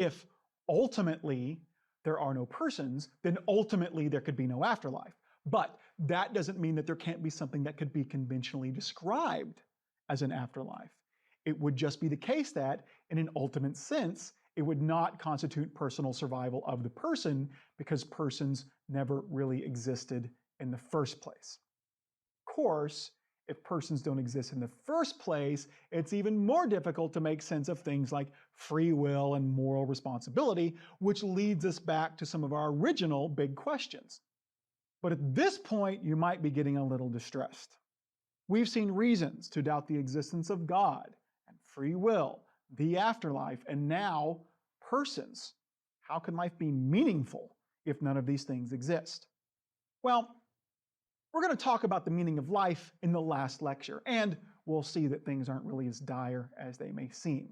If ultimately there are no persons, then ultimately there could be no afterlife. But that doesn't mean that there can't be something that could be conventionally described as an afterlife. It would just be the case that, in an ultimate sense, it would not constitute personal survival of the person because persons never really existed in the first place. Of course, if persons don't exist in the first place, it's even more difficult to make sense of things like free will and moral responsibility, which leads us back to some of our original big questions. But at this point, you might be getting a little distressed. We've seen reasons to doubt the existence of God and free will, the afterlife, and now persons. How can life be meaningful if none of these things exist? Well, we're going to talk about the meaning of life in the last lecture, and we'll see that things aren't really as dire as they may seem.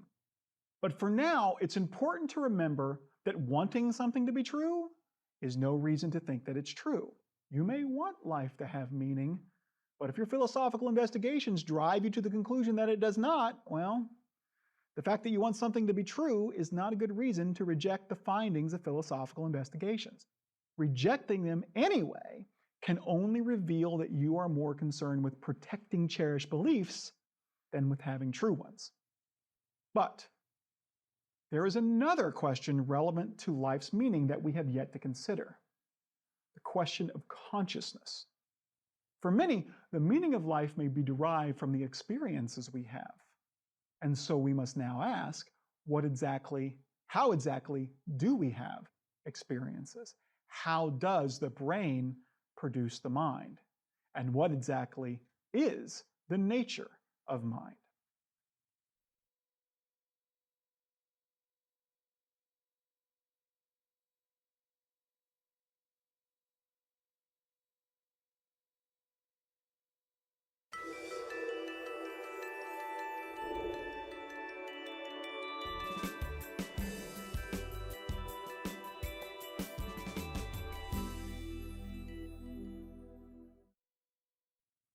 But for now, it's important to remember that wanting something to be true is no reason to think that it's true. You may want life to have meaning, but if your philosophical investigations drive you to the conclusion that it does not, well, the fact that you want something to be true is not a good reason to reject the findings of philosophical investigations. Rejecting them anyway can only reveal that you are more concerned with protecting cherished beliefs than with having true ones. But there is another question relevant to life's meaning that we have yet to consider: the question of consciousness. For many, the meaning of life may be derived from the experiences we have. And so we must now ask, how exactly do we have experiences? How does the brain produce the mind? And what exactly is the nature of mind?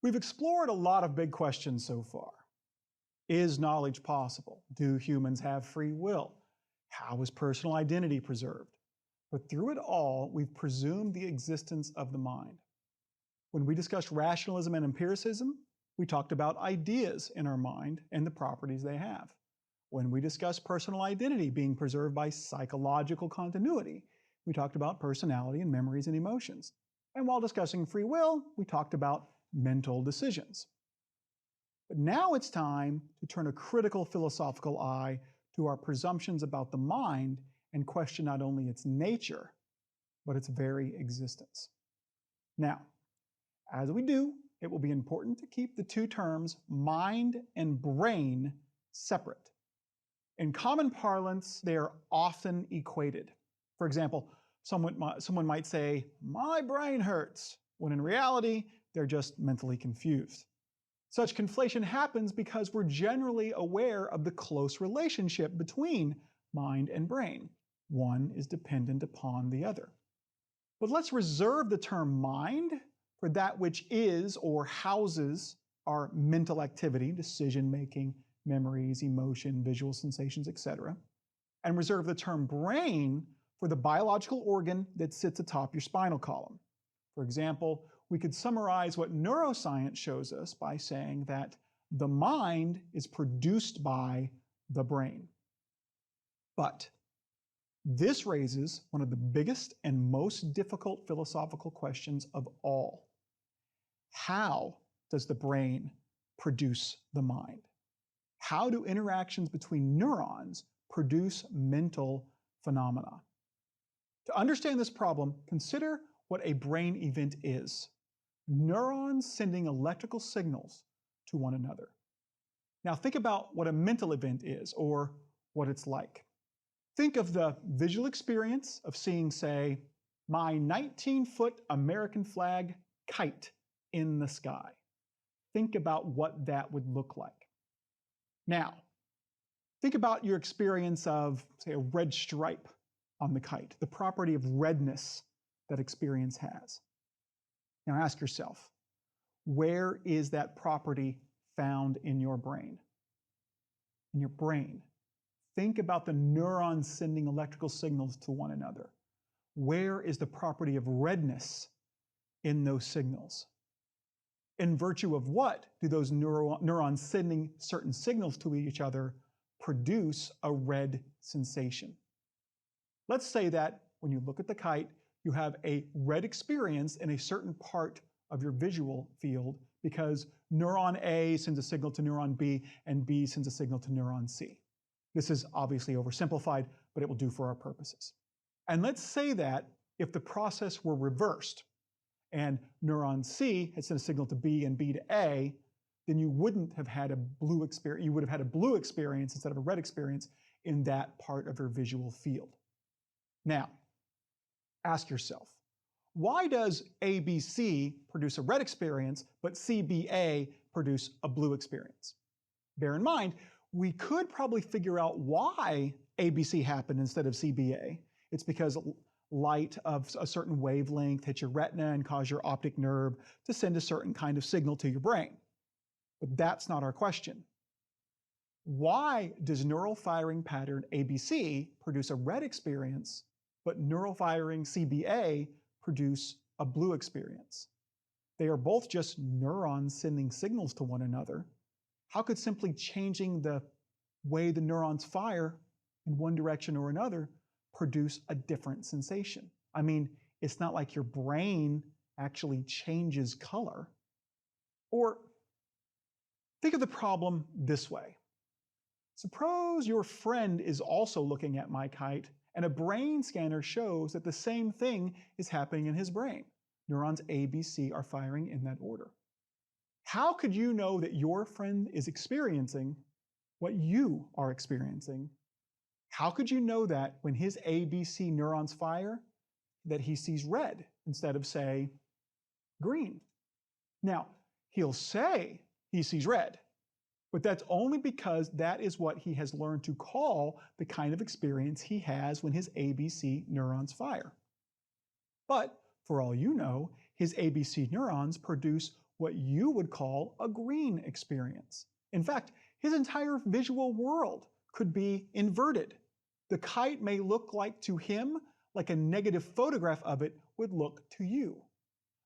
We've explored a lot of big questions so far. Is knowledge possible? Do humans have free will? How is personal identity preserved? But through it all, we've presumed the existence of the mind. When we discussed rationalism and empiricism, we talked about ideas in our mind and the properties they have. When we discussed personal identity being preserved by psychological continuity, we talked about personality and memories and emotions. And while discussing free will, we talked about mental decisions. But now it's time to turn a critical philosophical eye to our presumptions about the mind and question not only its nature, but its very existence. Now, as we do, it will be important to keep the two terms mind and brain separate. In common parlance, they are often equated. For example, someone might say, "My brain hurts," when in reality, they're just mentally confused. Such conflation happens because we're generally aware of the close relationship between mind and brain. One is dependent upon the other. But let's reserve the term mind for that which is or houses our mental activity, decision-making, memories, emotion, visual sensations, etc., and reserve the term brain for the biological organ that sits atop your spinal column. For example, we could summarize what neuroscience shows us by saying that the mind is produced by the brain. But this raises one of the biggest and most difficult philosophical questions of all. How does the brain produce the mind? How do interactions between neurons produce mental phenomena? To understand this problem, consider what a brain event is. Neurons sending electrical signals to one another. Now think about what a mental event is, or what it's like. Think of the visual experience of seeing, say, my 19-foot American flag kite in the sky. Think about what that would look like. Now, think about your experience of, say, a red stripe on the kite, the property of redness that experience has. Now ask yourself, where is that property found in your brain? In your brain. Think about the neurons sending electrical signals to one another. Where is the property of redness in those signals? In virtue of what do those neurons sending certain signals to each other produce a red sensation? Let's say that when you look at the kite, you have a red experience in a certain part of your visual field because neuron A sends a signal to neuron B and B sends a signal to neuron C. This is obviously oversimplified, but it will do for our purposes. And let's say that if the process were reversed and neuron C had sent a signal to B and B to A, then you wouldn't have had a blue experience. You would have had a blue experience instead of a red experience in that part of your visual field. Now, ask yourself, why does ABC produce a red experience, but CBA produce a blue experience? Bear in mind, we could probably figure out why ABC happened instead of CBA. It's because light of a certain wavelength hits your retina and cause your optic nerve to send a certain kind of signal to your brain. But that's not our question. Why does neural firing pattern ABC produce a red experience, but neural firing CBA produce a blue experience? They are both just neurons sending signals to one another. How could simply changing the way the neurons fire in one direction or another produce a different sensation? I mean, it's not like your brain actually changes color. Or think of the problem this way. Suppose your friend is also looking at my kite and a brain scanner shows that the same thing is happening in his brain. Neurons A, B, C are firing in that order. How could you know that your friend is experiencing what you are experiencing? How could you know that when his A, B, C neurons fire, that he sees red instead of, say, green? Now, he'll say he sees red, but that's only because that is what he has learned to call the kind of experience he has when his ABC neurons fire. But for all you know, his ABC neurons produce what you would call a green experience. In fact, his entire visual world could be inverted. The kite may look like to him like a negative photograph of it would look to you.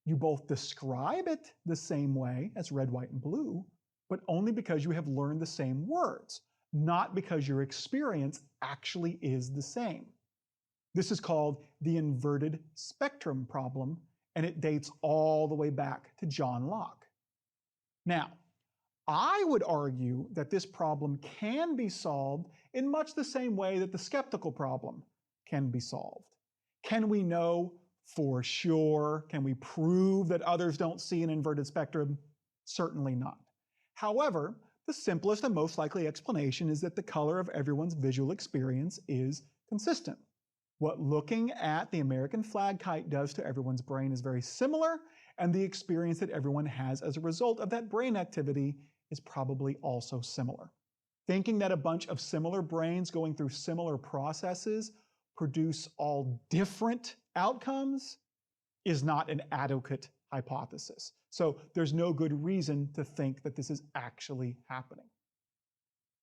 You both describe it the same way as red, white, and blue, but only because you have learned the same words, not because your experience actually is the same. This is called the inverted spectrum problem, and it dates all the way back to John Locke. Now, I would argue that this problem can be solved in much the same way that the skeptical problem can be solved. Can we know for sure? Can we prove that others don't see an inverted spectrum? Certainly not. However, the simplest and most likely explanation is that the color of everyone's visual experience is consistent. What looking at the American flag kite does to everyone's brain is very similar, and the experience that everyone has as a result of that brain activity is probably also similar. Thinking that a bunch of similar brains going through similar processes produce all different outcomes is not an adequate hypothesis. So there's no good reason to think that this is actually happening.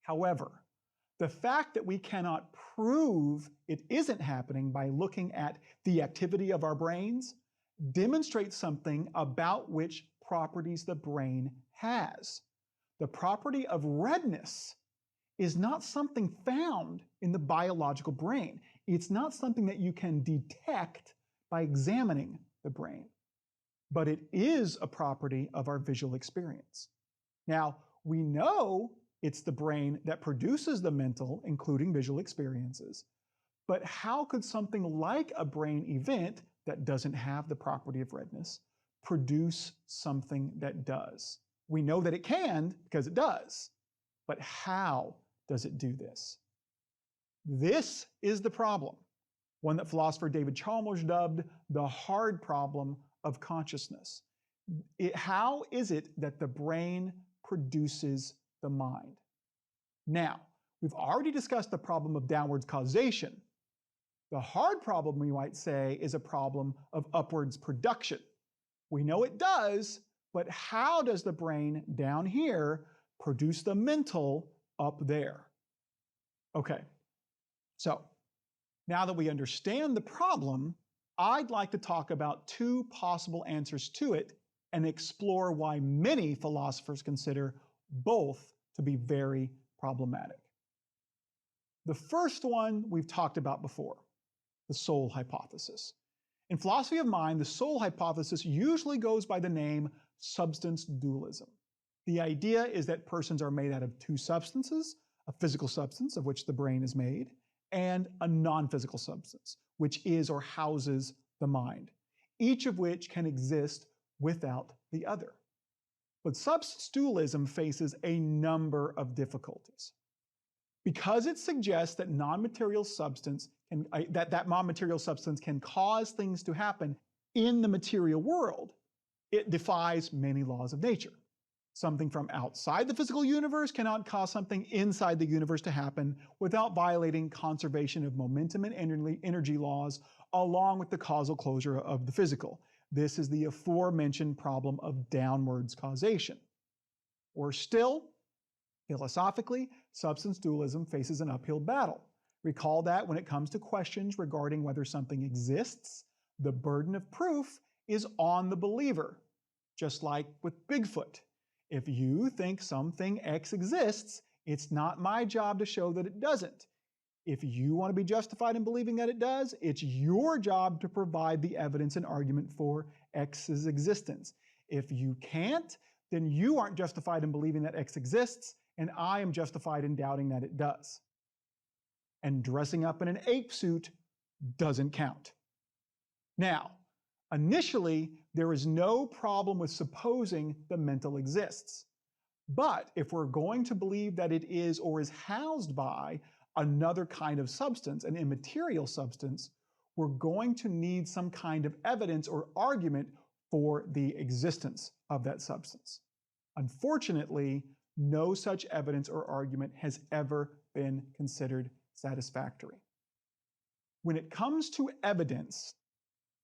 However, the fact that we cannot prove it isn't happening by looking at the activity of our brains demonstrates something about which properties the brain has. The property of redness is not something found in the biological brain. It's not something that you can detect by examining the brain, but it is a property of our visual experience. Now, we know it's the brain that produces the mental, including visual experiences, but how could something like a brain event that doesn't have the property of redness produce something that does? We know that it can because it does, but how does it do this? This is the problem, one that philosopher David Chalmers dubbed the hard problem of consciousness. How is it that the brain produces the mind? Now, we've already discussed the problem of downwards causation. The hard problem, we might say, is a problem of upwards production. We know it does, but how does the brain down here produce the mental up there? Okay, So, now that we understand the problem, I'd like to talk about two possible answers to it and explore why many philosophers consider both to be very problematic. The first one we've talked about before, the soul hypothesis. In philosophy of mind, the soul hypothesis usually goes by the name substance dualism. The idea is that persons are made out of two substances, a physical substance, of which the brain is made, and a non-physical substance, which is or houses the mind, each of which can exist without the other. But substance dualism faces a number of difficulties. Because it suggests that non-material substance can cause things to happen in the material world, it defies many laws of nature. Something from outside the physical universe cannot cause something inside the universe to happen without violating conservation of momentum and energy laws, along with the causal closure of the physical. This is the aforementioned problem of downwards causation. Or still, philosophically, substance dualism faces an uphill battle. Recall that when it comes to questions regarding whether something exists, the burden of proof is on the believer, just like with Bigfoot. If you think something X exists, it's not my job to show that it doesn't. If you want to be justified in believing that it does, it's your job to provide the evidence and argument for X's existence. If you can't, then you aren't justified in believing that X exists, and I am justified in doubting that it does. And dressing up in an ape suit doesn't count. Now, initially, there is no problem with supposing the mental exists. But if we're going to believe that it is or is housed by another kind of substance, an immaterial substance, we're going to need some kind of evidence or argument for the existence of that substance. Unfortunately, no such evidence or argument has ever been considered satisfactory. When it comes to evidence,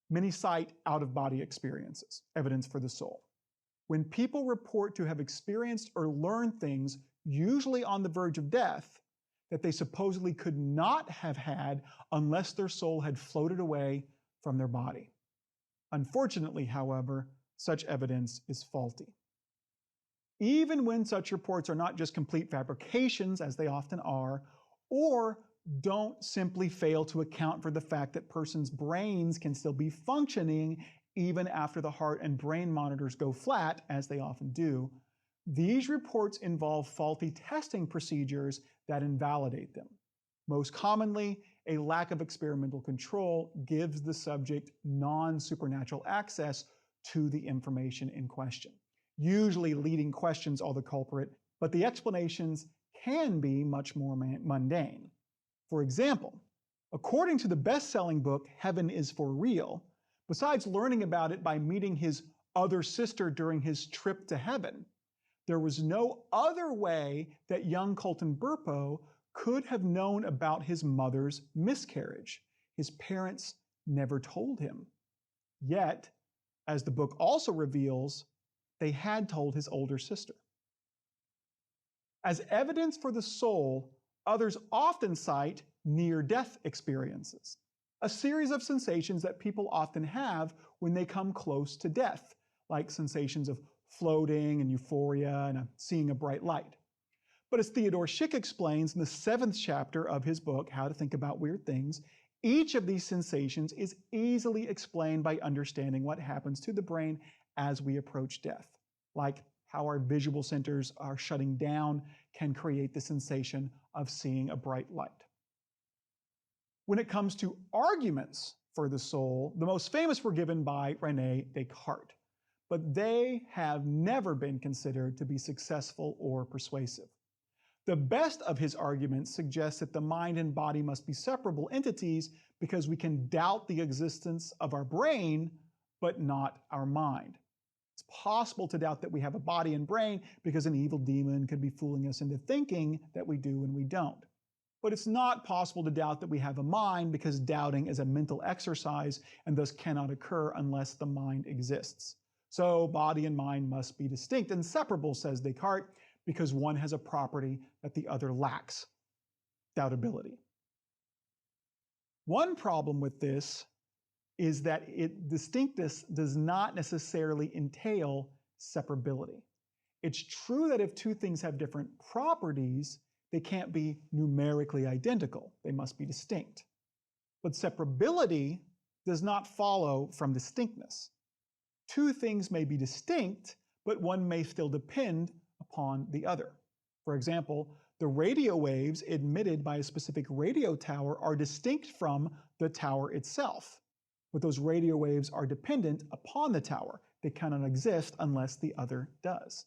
many cite out-of-body experiences, evidence for the soul. When people report to have experienced or learned things, usually on the verge of death, that they supposedly could not have had unless their soul had floated away from their body. Unfortunately, however, such evidence is faulty. Even when such reports are not just complete fabrications, as they often are, or don't simply fail to account for the fact that persons' brains can still be functioning even after the heart and brain monitors go flat, as they often do, these reports involve faulty testing procedures that invalidate them. Most commonly, a lack of experimental control gives the subject non-supernatural access to the information in question. Usually leading questions are the culprit, but the explanations can be much more mundane. For example, according to the best-selling book, Heaven is for Real, besides learning about it by meeting his other sister during his trip to heaven, there was no other way that young Colton Burpo could have known about his mother's miscarriage. His parents never told him. Yet, as the book also reveals, they had told his older sister. As evidence for the soul, others often cite near-death experiences, a series of sensations that people often have when they come close to death, like sensations of floating and euphoria and seeing a bright light. But as Theodore Schick explains in the 7th chapter of his book, How to Think About Weird Things, each of these sensations is easily explained by understanding what happens to the brain as we approach death, like how our visual centers are shutting down can create the sensation of seeing a bright light. When it comes to arguments for the soul, the most famous were given by René Descartes, but they have never been considered to be successful or persuasive. The best of his arguments suggests that the mind and body must be separable entities because we can doubt the existence of our brain, but not our mind. It's possible to doubt that we have a body and brain because an evil demon could be fooling us into thinking that we do when we don't. But it's not possible to doubt that we have a mind because doubting is a mental exercise and thus cannot occur unless the mind exists. So body and mind must be distinct and separable, says Descartes, because one has a property that the other lacks, doubtability. One problem with this is that distinctness does not necessarily entail separability. It's true that if two things have different properties, they can't be numerically identical. They must be distinct. But separability does not follow from distinctness. Two things may be distinct, but one may still depend upon the other. For example, the radio waves emitted by a specific radio tower are distinct from the tower itself, but those radio waves are dependent upon the tower. They cannot exist unless the other does.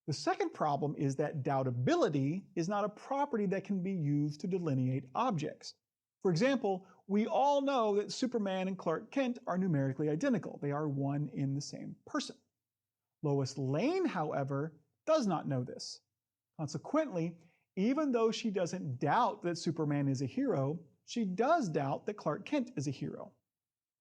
The second problem is that doubtability is not a property that can be used to delineate objects. For example, we all know that Superman and Clark Kent are numerically identical. They are one in the same person. Lois Lane, however, does not know this. Consequently, even though she doesn't doubt that Superman is a hero, she does doubt that Clark Kent is a hero.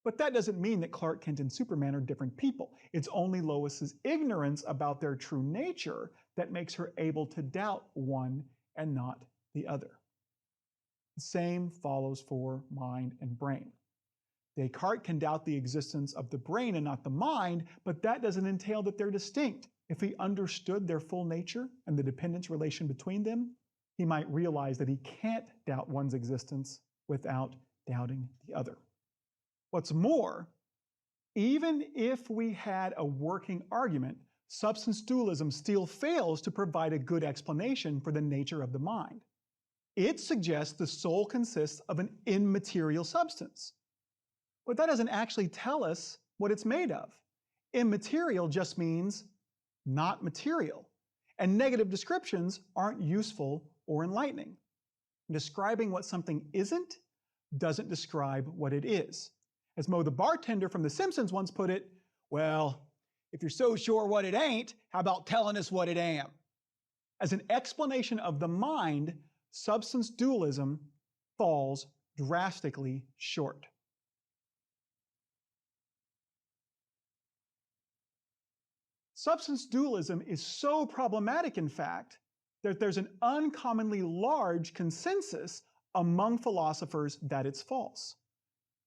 But that doesn't mean that Clark Kent and Superman are different people. It's only Lois's ignorance about their true nature that makes her able to doubt one and not the other. The same follows for mind and brain. Descartes can doubt the existence of the brain and not the mind, but that doesn't entail that they're distinct. If he understood their full nature and the dependence relation between them, he might realize that he can't doubt one's existence without doubting the other. What's more, even if we had a working argument, substance dualism still fails to provide a good explanation for the nature of the mind. It suggests the soul consists of an immaterial substance. But that doesn't actually tell us what it's made of. Immaterial just means not material. And negative descriptions aren't useful or enlightening. Describing what something isn't doesn't describe what it is. As Moe the bartender from The Simpsons once put it, well, if you're so sure what it ain't, how about telling us what it am? As an explanation of the mind, substance dualism falls drastically short. Substance dualism is so problematic, in fact, that there's an uncommonly large consensus among philosophers that it's false.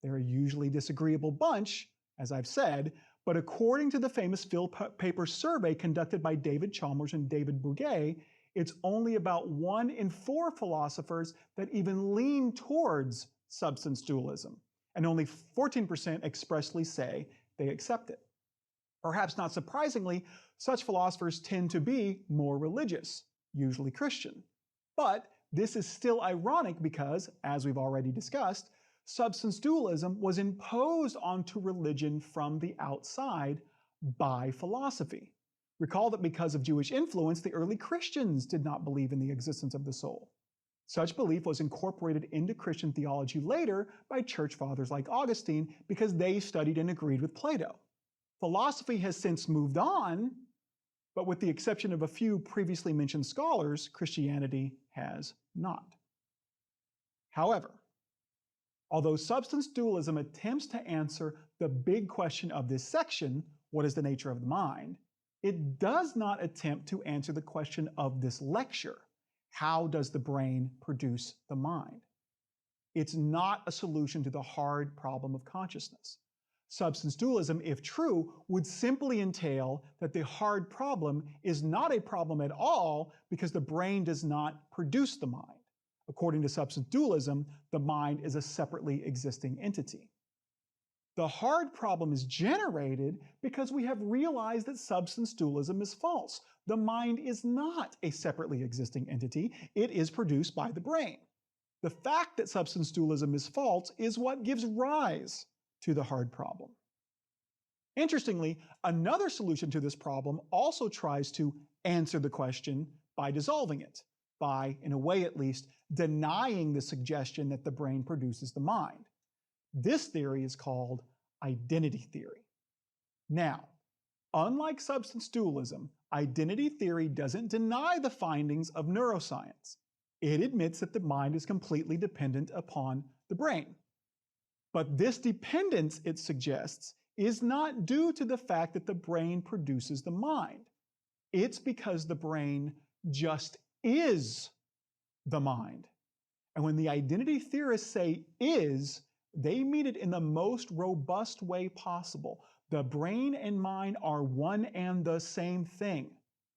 They're a usually disagreeable bunch, as I've said, but according to the famous Phil paper survey conducted by David Chalmers and David Bouguet, it's only about 1 in 4 philosophers that even lean towards substance dualism, and only 14% expressly say they accept it. Perhaps not surprisingly, such philosophers tend to be more religious, usually Christian. But this is still ironic because, as we've already discussed, substance dualism was imposed onto religion from the outside by philosophy. Recall that because of Jewish influence, the early Christians did not believe in the existence of the soul. Such belief was incorporated into Christian theology later by church fathers like Augustine because they studied and agreed with Plato. Philosophy has since moved on, but with the exception of a few previously mentioned scholars, Christianity has not. However, although substance dualism attempts to answer the big question of this section, what is the nature of the mind, it does not attempt to answer the question of this lecture, how does the brain produce the mind? It's not a solution to the hard problem of consciousness. Substance dualism, if true, would simply entail that the hard problem is not a problem at all because the brain does not produce the mind. According to substance dualism, the mind is a separately existing entity. The hard problem is generated because we have realized that substance dualism is false. The mind is not a separately existing entity. It is produced by the brain. The fact that substance dualism is false is what gives rise to the hard problem. Interestingly, another solution to this problem also tries to answer the question by dissolving it, by, in a way at least, denying the suggestion that the brain produces the mind. This theory is called identity theory. Now, unlike substance dualism, identity theory doesn't deny the findings of neuroscience. It admits that the mind is completely dependent upon the brain. But this dependence, it suggests, is not due to the fact that the brain produces the mind. It's because the brain just is the mind. And when the identity theorists say is, they mean it in the most robust way possible. The brain and mind are one and the same thing.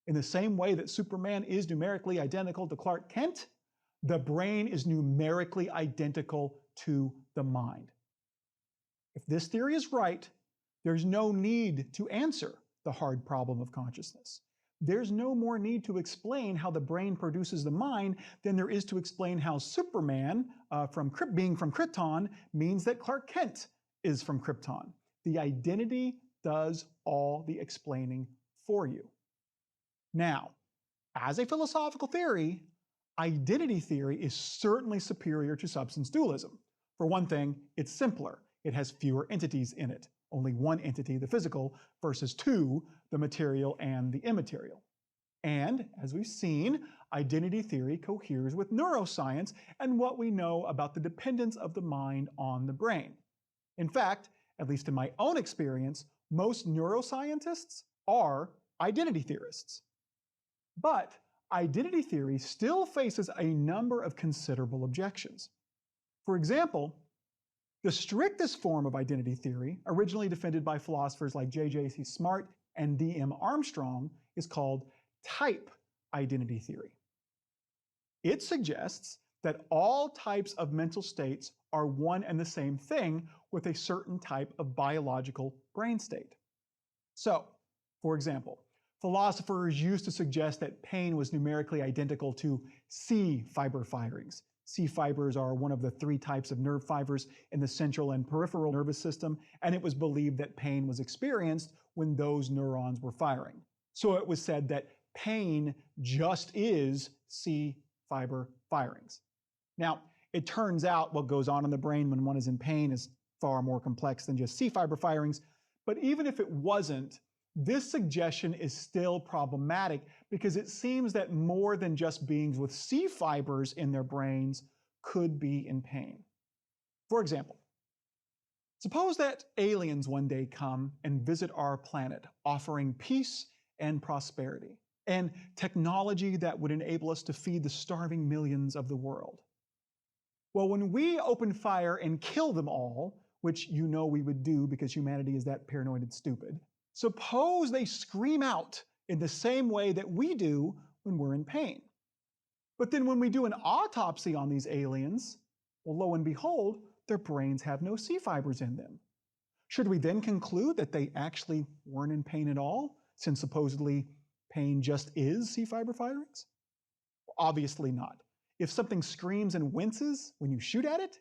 In the same way that Superman is numerically identical to Clark Kent, the brain is numerically identical to the mind. If this theory is right, there's no need to answer the hard problem of consciousness. There's no more need to explain how the brain produces the mind than there is to explain how Superman, being from Krypton, means that Clark Kent is from Krypton. The identity does all the explaining for you. Now, as a philosophical theory, identity theory is certainly superior to substance dualism. For one thing, it's simpler. It has fewer entities in it. Only one entity, the physical, versus two, the material and the immaterial. And, as we've seen, identity theory coheres with neuroscience and what we know about the dependence of the mind on the brain. In fact, at least in my own experience, most neuroscientists are identity theorists. But identity theory still faces a number of considerable objections. For example, the strictest form of identity theory, originally defended by philosophers like J.J.C. Smart and D.M. Armstrong, is called type identity theory. It suggests that all types of mental states are one and the same thing with a certain type of biological brain state. So, for example, philosophers used to suggest that pain was numerically identical to C fiber firings. C fibers are one of the three types of nerve fibers in the central and peripheral nervous system, and it was believed that pain was experienced when those neurons were firing. So it was said that pain just is C fiber firings. Now, it turns out what goes on in the brain when one is in pain is far more complex than just C fiber firings, but even if it wasn't, this suggestion is still problematic because it seems that more than just beings with C fibers in their brains could be in pain. For example, suppose that aliens one day come and visit our planet, offering peace and prosperity, and technology that would enable us to feed the starving millions of the world. Well, when we open fire and kill them all, which you know we would do because humanity is that paranoid and stupid, suppose they scream out in the same way that we do when we're in pain. But then when we do an autopsy on these aliens, well, lo and behold, their brains have no C fibers in them. Should we then conclude that they actually weren't in pain at all, since supposedly pain just is C fiber firings? Obviously not. If something screams and winces when you shoot at it,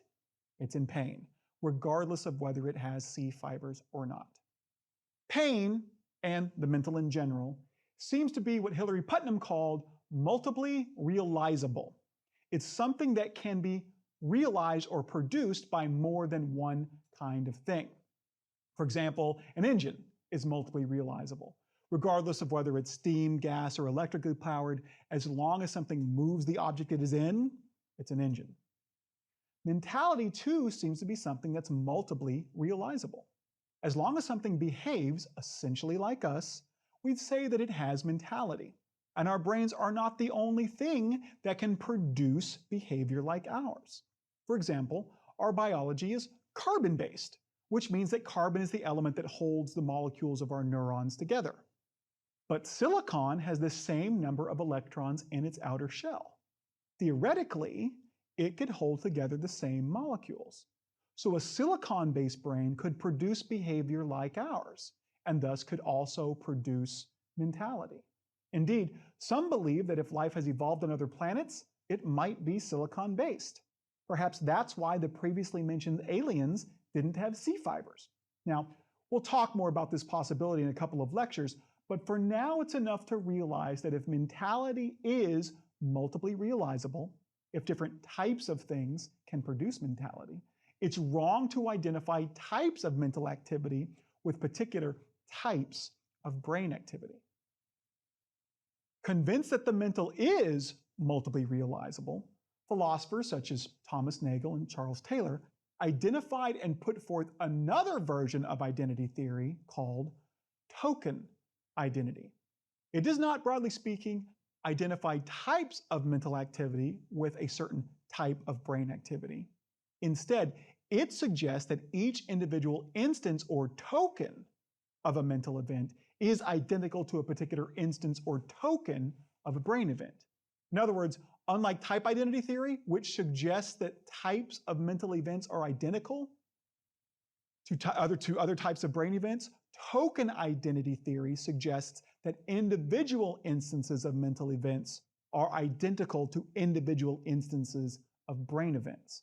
it's in pain, regardless of whether it has C fibers or not. Pain, and the mental in general, seems to be what Hilary Putnam called multiply realizable. It's something that can be realized or produced by more than one kind of thing. For example, an engine is multiply realizable. Regardless of whether it's steam, gas, or electrically powered, as long as something moves the object it is in, it's an engine. Mentality, too, seems to be something that's multiply realizable. As long as something behaves essentially like us, we'd say that it has mentality. And our brains are not the only thing that can produce behavior like ours. For example, our biology is carbon-based, which means that carbon is the element that holds the molecules of our neurons together. But silicon has the same number of electrons in its outer shell. Theoretically, it could hold together the same molecules. So a silicon-based brain could produce behavior like ours, and thus could also produce mentality. Indeed, some believe that if life has evolved on other planets, it might be silicon-based. Perhaps that's why the previously mentioned aliens didn't have C fibers. Now, we'll talk more about this possibility in a couple of lectures, but for now it's enough to realize that if mentality is multiply realizable, if different types of things can produce mentality, it's wrong to identify types of mental activity with particular types of brain activity. Convinced that the mental is multiply realizable, philosophers such as Thomas Nagel and Charles Taylor identified and put forth another version of identity theory called token identity. It does not, broadly speaking, identify types of mental activity with a certain type of brain activity. Instead, it suggests that each individual instance or token of a mental event is identical to a particular instance or token of a brain event. In other words, unlike type identity theory, which suggests that types of mental events are identical to other types of brain events, token identity theory suggests that individual instances of mental events are identical to individual instances of brain events.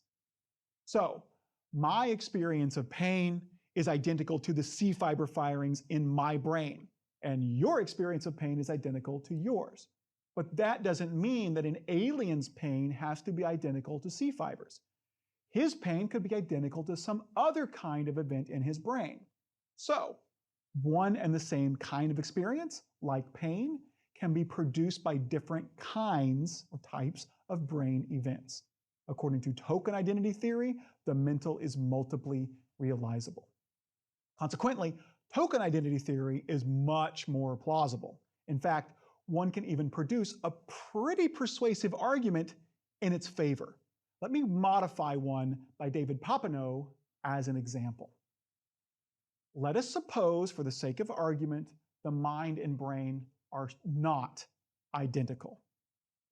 So, my experience of pain is identical to the C fiber firings in my brain, and your experience of pain is identical to yours. But that doesn't mean that an alien's pain has to be identical to C fibers. His pain could be identical to some other kind of event in his brain. So, one and the same kind of experience, like pain, can be produced by different kinds or types of brain events. According to token identity theory, the mental is multiply realizable. Consequently, token identity theory is much more plausible. In fact, one can even produce a pretty persuasive argument in its favor. Let me modify one by David Papineau as an example. Let us suppose, for the sake of argument, the mind and brain are not identical.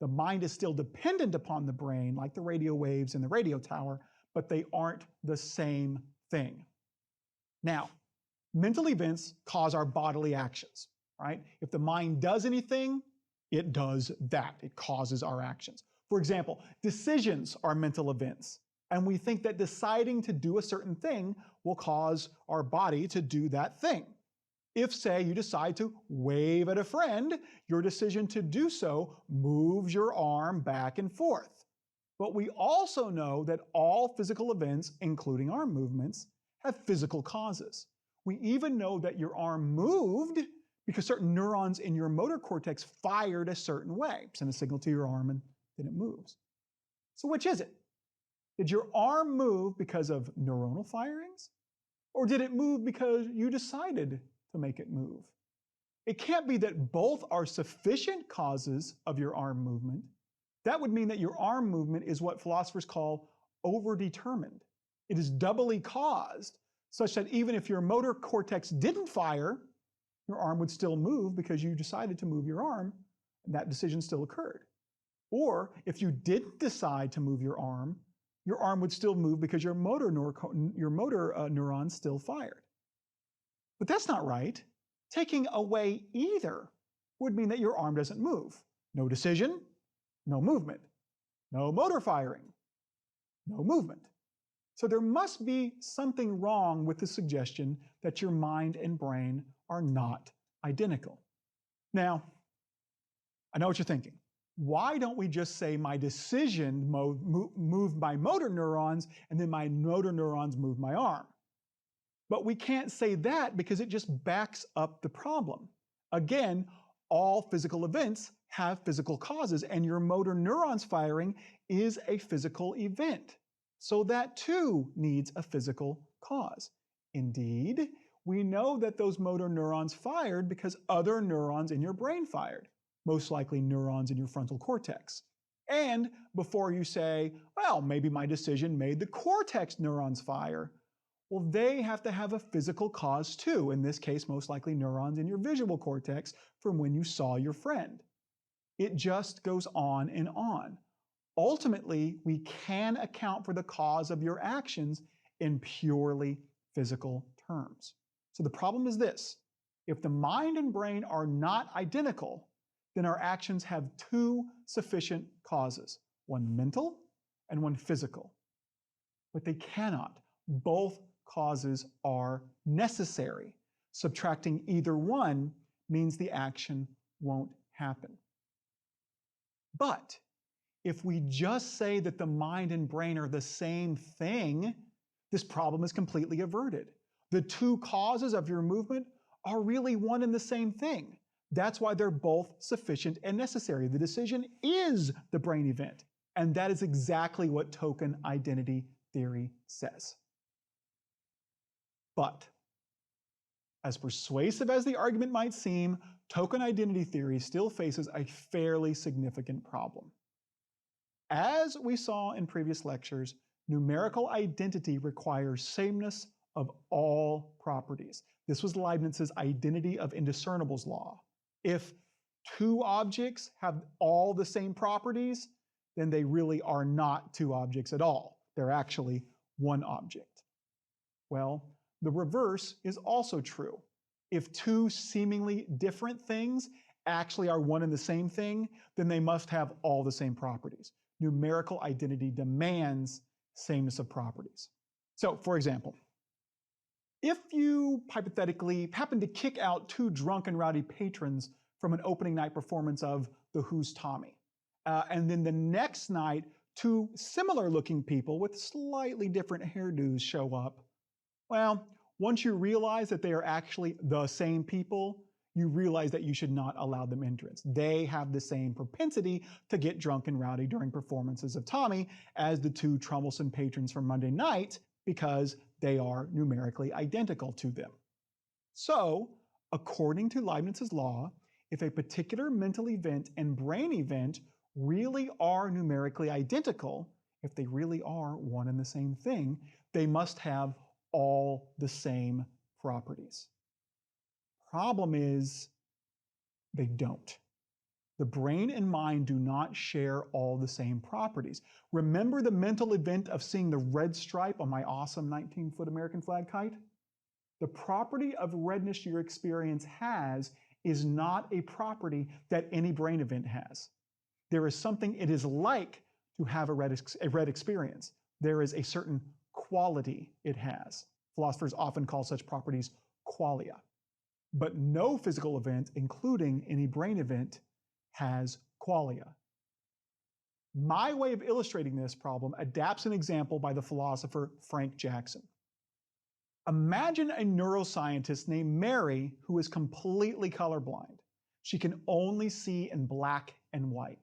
The mind is still dependent upon the brain, like the radio waves in the radio tower, but they aren't the same thing. Now, mental events cause our bodily actions, right? If the mind does anything, it does that. It causes our actions. For example, decisions are mental events, and we think that deciding to do a certain thing will cause our body to do that thing. If, say, you decide to wave at a friend, your decision to do so moves your arm back and forth. But we also know that all physical events, including arm movements, have physical causes. We even know that your arm moved because certain neurons in your motor cortex fired a certain way, send a signal to your arm, and then it moves. So which is it? Did your arm move because of neuronal firings? Or did it move because you decided to make it move? It can't be that both are sufficient causes of your arm movement. That would mean that your arm movement is what philosophers call overdetermined. It is doubly caused, such that even if your motor cortex didn't fire, your arm would still move because you decided to move your arm, and that decision still occurred. Or if you didn't decide to move your arm would still move because your motor neurons still fired. But that's not right. Taking away either would mean that your arm doesn't move. No decision, no movement. No motor firing, no movement. So there must be something wrong with the suggestion that your mind and brain are not identical. Now, I know what you're thinking. Why don't we just say my decision moved my motor neurons and then my motor neurons moved my arm? But we can't say that because it just backs up the problem. Again, all physical events have physical causes, and your motor neurons firing is a physical event. So that too needs a physical cause. Indeed, we know that those motor neurons fired because other neurons in your brain fired, most likely neurons in your frontal cortex. And before you say, well, maybe my decision made the cortex neurons fire, well, they have to have a physical cause too. In this case, most likely neurons in your visual cortex from when you saw your friend. It just goes on and on. Ultimately, we can account for the cause of your actions in purely physical terms. So the problem is this: if the mind and brain are not identical, then our actions have two sufficient causes, one mental and one physical. But they cannot. Both causes are necessary. Subtracting either one means the action won't happen. But if we just say that the mind and brain are the same thing, this problem is completely averted. The two causes of your movement are really one and the same thing. That's why they're both sufficient and necessary. The decision is the brain event, and that is exactly what token identity theory says. But as persuasive as the argument might seem, token identity theory still faces a fairly significant problem. As we saw in previous lectures, numerical identity requires sameness of all properties. This was Leibniz's identity of indiscernibles law. If two objects have all the same properties, then they really are not two objects at all. They're actually one object. Well, the reverse is also true. If two seemingly different things actually are one and the same thing, then they must have all the same properties. Numerical identity demands sameness of properties. So, for example, if you hypothetically happen to kick out two drunk and rowdy patrons from an opening night performance of The Who's Tommy, and then the next night, two similar looking people with slightly different hairdos show up, well, once you realize that they are actually the same people, you realize that you should not allow them entrance. They have the same propensity to get drunk and rowdy during performances of Tommy as the two troublesome patrons from Monday night, because they are numerically identical to them. So, according to Leibniz's law, if a particular mental event and brain event really are numerically identical, if they really are one and the same thing, they must have all the same properties. Problem is, they don't. The brain and mind do not share all the same properties. Remember the mental event of seeing the red stripe on my awesome 19-foot American flag kite? The property of redness your experience has is not a property that any brain event has. There is something it is like to have a red experience. There is a certain quality it has. Philosophers often call such properties qualia. But no physical event, including any brain event, has qualia. My way of illustrating this problem adapts an example by the philosopher Frank Jackson. Imagine a neuroscientist named Mary who is completely colorblind. She can only see in black and white.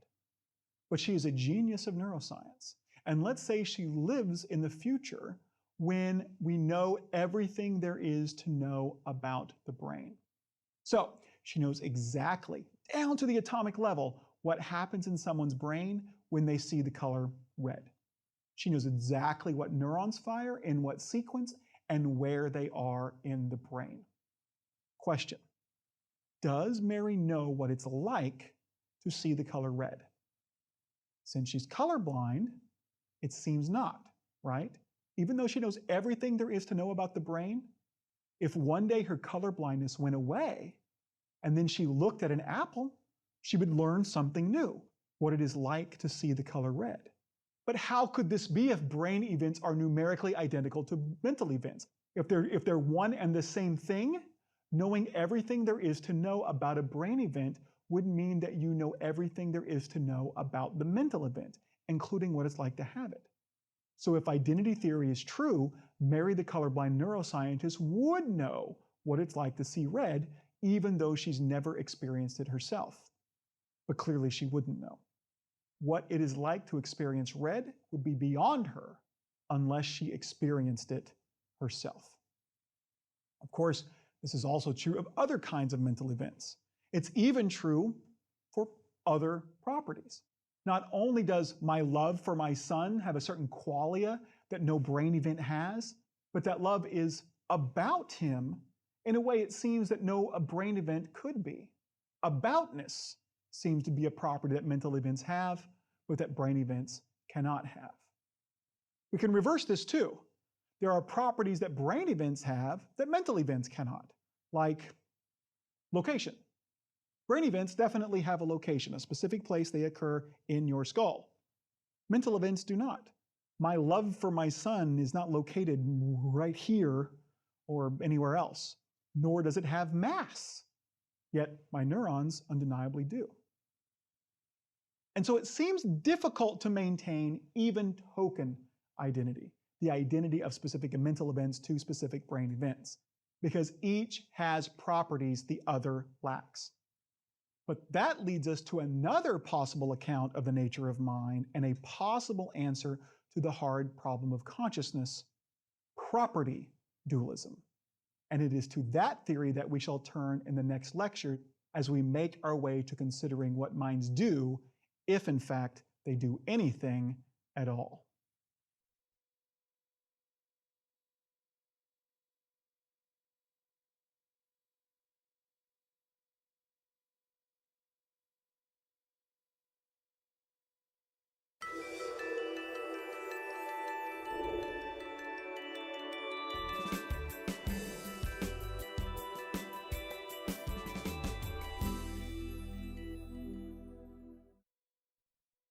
But she is a genius of neuroscience. And let's say she lives in the future when we know everything there is to know about the brain. So she knows exactly, down to the atomic level, what happens in someone's brain when they see the color red. She knows exactly what neurons fire, in what sequence, and where they are in the brain. Question: does Mary know what it's like to see the color red? Since she's colorblind, it seems not, right? Even though she knows everything there is to know about the brain, if one day her color blindness went away and then she looked at an apple, she would learn something new, what it is like to see the color red. But how could this be if brain events are numerically identical to mental events? If they're one and the same thing, knowing everything there is to know about a brain event would mean that you know everything there is to know about the mental event, including what it's like to have it. So if identity theory is true, Mary the colorblind neuroscientist would know what it's like to see red, even though she's never experienced it herself. But clearly she wouldn't know. What it is like to experience red would be beyond her unless she experienced it herself. Of course, this is also true of other kinds of mental events. It's even true for other properties. Not only does my love for my son have a certain qualia that no brain event has, but that love is about him in a way it seems that no brain event could be. Aboutness seems to be a property that mental events have, but that brain events cannot have. We can reverse this too. There are properties that brain events have that mental events cannot, like location. Brain events definitely have a location, a specific place they occur in your skull. Mental events do not. My love for my son is not located right here or anywhere else, nor does it have mass. Yet my neurons undeniably do. And so it seems difficult to maintain even token identity, the identity of specific mental events to specific brain events, because each has properties the other lacks. But that leads us to another possible account of the nature of mind and a possible answer to the hard problem of consciousness: property dualism. And it is to that theory that we shall turn in the next lecture as we make our way to considering what minds do if, in fact, they do anything at all.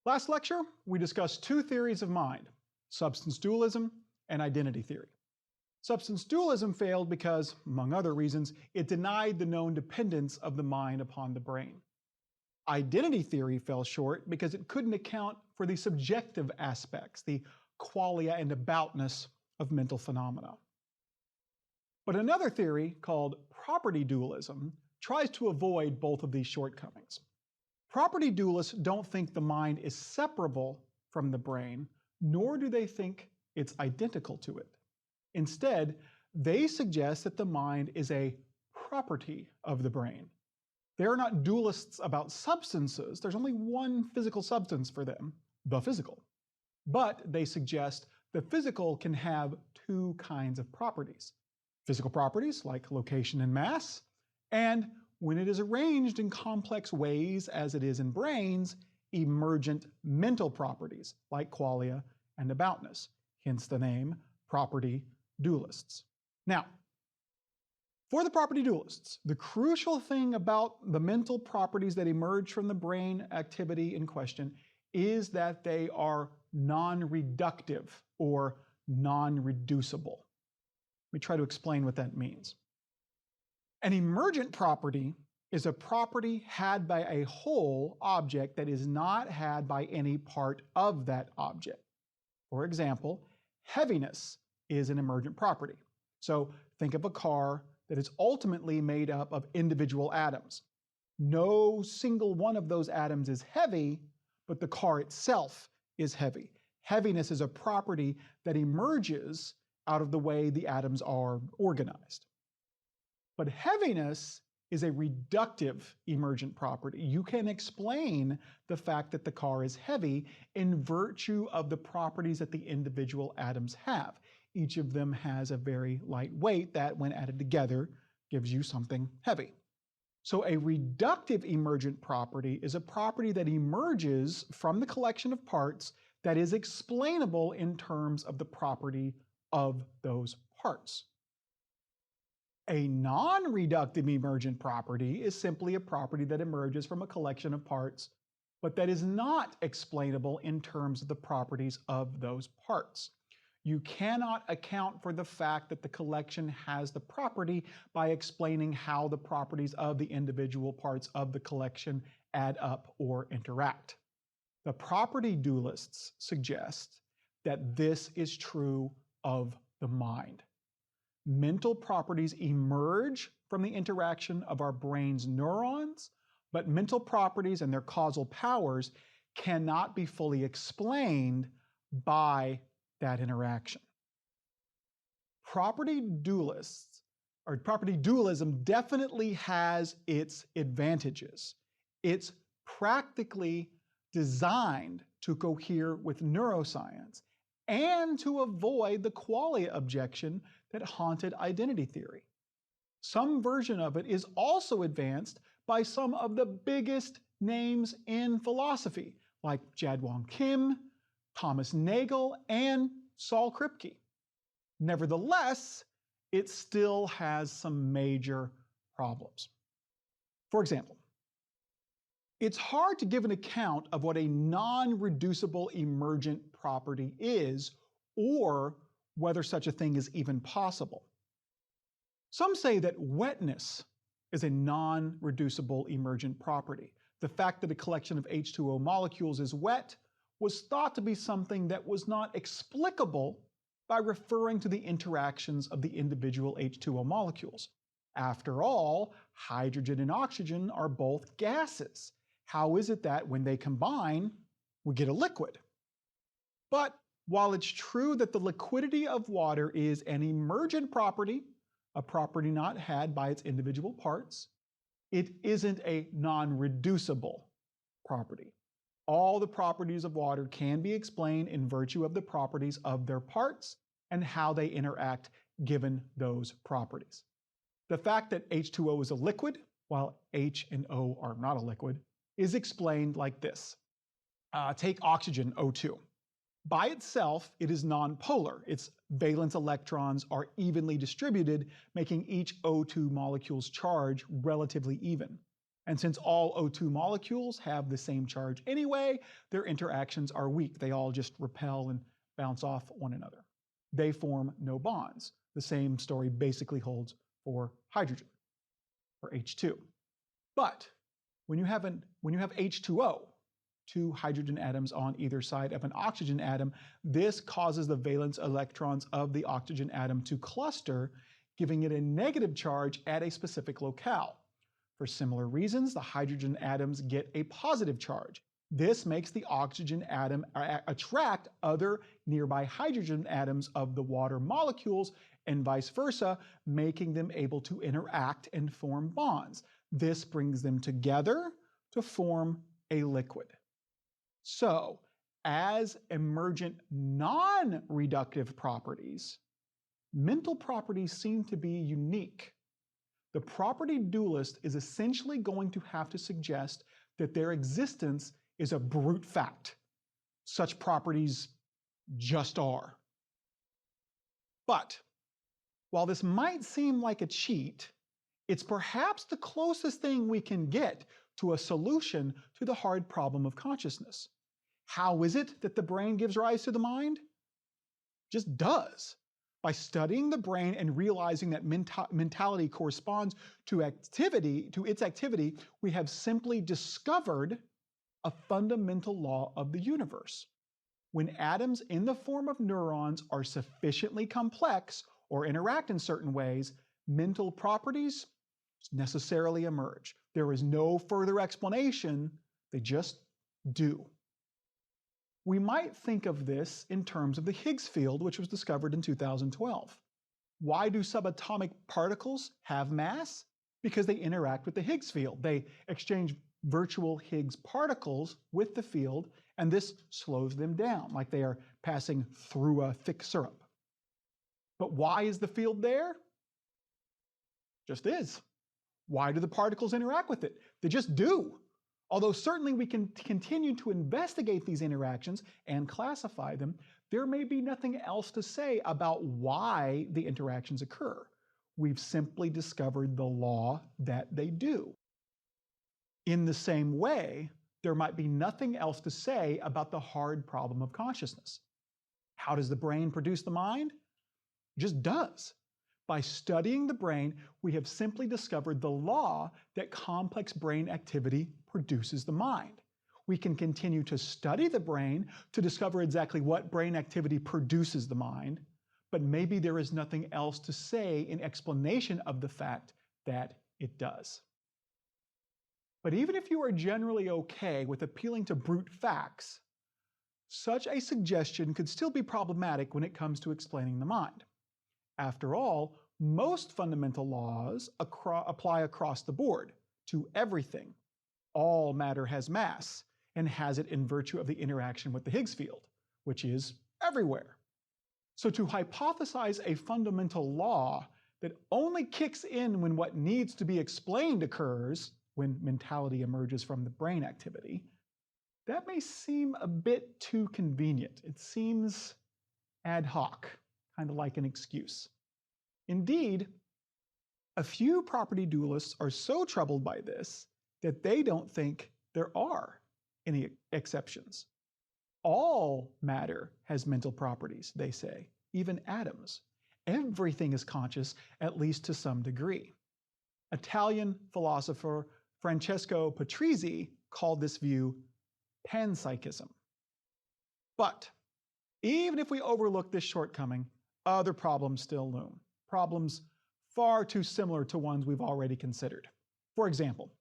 Last lecture, we discussed two theories of mind, substance dualism and identity theory. Substance dualism failed because, among other reasons, it denied the known dependence of the mind upon the brain. Identity theory fell short because it couldn't account for the subjective aspects, the qualia and aboutness of mental phenomena. But another theory, called property dualism, tries to avoid both of these shortcomings. Property dualists don't think the mind is separable from the brain, nor do they think it's identical to it. Instead, they suggest that the mind is a property of the brain. They are not dualists about substances. There's only one physical substance for them, the physical. But they suggest the physical can have two kinds of properties. Physical properties like location and mass, and when it is arranged in complex ways as it is in brains, emergent mental properties like qualia and aboutness, hence the name property dualists. Now, for the property dualists, the crucial thing about the mental properties that emerge from the brain activity in question is that they are non-reductive or non-reducible. Let me try to explain what that means. An emergent property is a property had by a whole object that is not had by any part of that object. For example, heaviness is an emergent property. So think of a car that is ultimately made up of individual atoms. No single one of those atoms is heavy, but the car itself is heavy. Heaviness is a property that emerges out of the way the atoms are organized. But heaviness is a reductive emergent property. You can explain the fact that the car is heavy in virtue of the properties that the individual atoms have. Each of them has a very light weight that, when added together, gives you something heavy. So a reductive emergent property is a property that emerges from the collection of parts that is explainable in terms of the property of those parts. A non-reductive emergent property is simply a property that emerges from a collection of parts, but that is not explainable in terms of the properties of those parts. You cannot account for the fact that the collection has the property by explaining how the properties of the individual parts of the collection add up or interact. The property dualists suggest that this is true of the mind. Mental properties emerge from the interaction of our brain's neurons, but mental properties and their causal powers cannot be fully explained by that interaction. Property dualists, or property dualism, definitely has its advantages. It's practically designed to cohere with neuroscience and to avoid the qualia objection that haunted identity theory. Some version of it is also advanced by some of the biggest names in philosophy, like Jaedwong Kim, Thomas Nagel, and Saul Kripke. Nevertheless, it still has some major problems. For example, it's hard to give an account of what a non-reducible emergent property is, or whether such a thing is even possible. Some say that wetness is a non-reducible emergent property. The fact that a collection of H2O molecules is wet was thought to be something that was not explicable by referring to the interactions of the individual H2O molecules. After all, hydrogen and oxygen are both gases. How is it that when they combine, we get a liquid? But while it's true that the liquidity of water is an emergent property, a property not had by its individual parts, it isn't a non-reducible property. All the properties of water can be explained in virtue of the properties of their parts and how they interact given those properties. The fact that H2O is a liquid, while H and O are not a liquid, is explained like this. Take oxygen, O2. By itself, it is nonpolar. Its valence electrons are evenly distributed, making each O2 molecule's charge relatively even. And since all O2 molecules have the same charge anyway, their interactions are weak. They all just repel and bounce off one another. They form no bonds. The same story basically holds for hydrogen, or H2. But when you have H2O, two hydrogen atoms on either side of an oxygen atom, this causes the valence electrons of the oxygen atom to cluster, giving it a negative charge at a specific locale. For similar reasons, the hydrogen atoms get a positive charge. This makes the oxygen atom attract other nearby hydrogen atoms of the water molecules and vice versa, making them able to interact and form bonds. This brings them together to form a liquid. So, as emergent non-reductive properties, mental properties seem to be unique. The property dualist is essentially going to have to suggest that their existence is a brute fact. Such properties just are. But while this might seem like a cheat, it's perhaps the closest thing we can get to a solution to the hard problem of consciousness. How is it that the brain gives rise to the mind? Just does. By studying the brain and realizing that mentality corresponds to its activity, we have simply discovered a fundamental law of the universe. When atoms in the form of neurons are sufficiently complex or interact in certain ways, mental properties necessarily emerge. There is no further explanation, they just do. We might think of this in terms of the Higgs field, which was discovered in 2012. Why do subatomic particles have mass? Because they interact with the Higgs field. They exchange virtual Higgs particles with the field, and this slows them down, like they are passing through a thick syrup. But why is the field there? Just is. Why do the particles interact with it? They just do. Although certainly we can continue to investigate these interactions and classify them, there may be nothing else to say about why the interactions occur. We've simply discovered the law that they do. In the same way, there might be nothing else to say about the hard problem of consciousness. How does the brain produce the mind? It just does. By studying the brain, we have simply discovered the law that complex brain activity produces the mind. We can continue to study the brain to discover exactly what brain activity produces the mind, but maybe there is nothing else to say in explanation of the fact that it does. But even if you are generally okay with appealing to brute facts, such a suggestion could still be problematic when it comes to explaining the mind. After all, most fundamental laws apply across the board to everything. All matter has mass and has it in virtue of the interaction with the Higgs field, which is everywhere. So to hypothesize a fundamental law that only kicks in when what needs to be explained occurs, when mentality emerges from the brain activity, that may seem a bit too convenient. It seems ad hoc, kind of like an excuse. Indeed, a few property dualists are so troubled by this that they don't think there are any exceptions. All matter has mental properties, they say, even atoms. Everything is conscious, at least to some degree. Italian philosopher Francesco Patrizzi called this view panpsychism. But even if we overlook this shortcoming, other problems still loom. Problems far too similar to ones we've already considered. For example,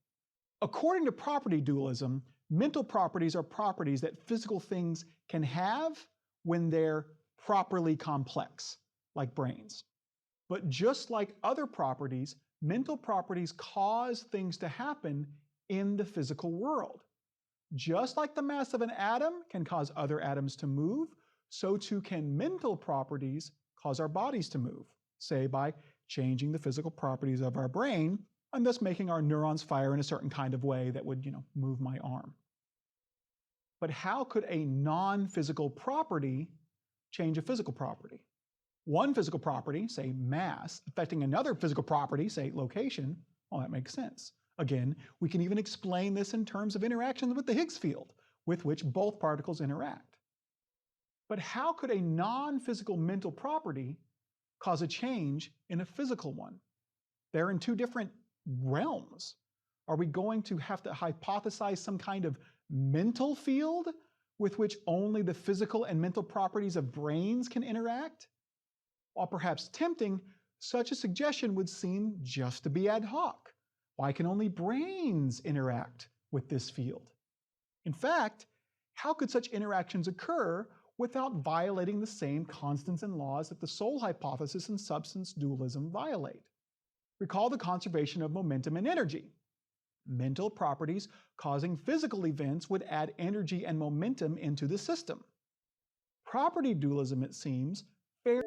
according to property dualism, mental properties are properties that physical things can have when they're properly complex, like brains. But just like other properties, mental properties cause things to happen in the physical world. Just like the mass of an atom can cause other atoms to move, so too can mental properties cause our bodies to move, say by changing the physical properties of our brain and thus making our neurons fire in a certain kind of way that would, move my arm. But how could a non-physical property change a physical property? One physical property, say mass, affecting another physical property, say location, well, that makes sense. Again, we can even explain this in terms of interactions with the Higgs field, with which both particles interact. But how could a non-physical mental property cause a change in a physical one? They're in two different realms. Are we going to have to hypothesize some kind of mental field with which only the physical and mental properties of brains can interact? While perhaps tempting, such a suggestion would seem just to be ad hoc. Why can only brains interact with this field? In fact, how could such interactions occur without violating the same constants and laws that the soul hypothesis and substance dualism violate? Recall the conservation of momentum and energy. Mental properties causing physical events would add energy and momentum into the system. Property dualism, it seems, fairly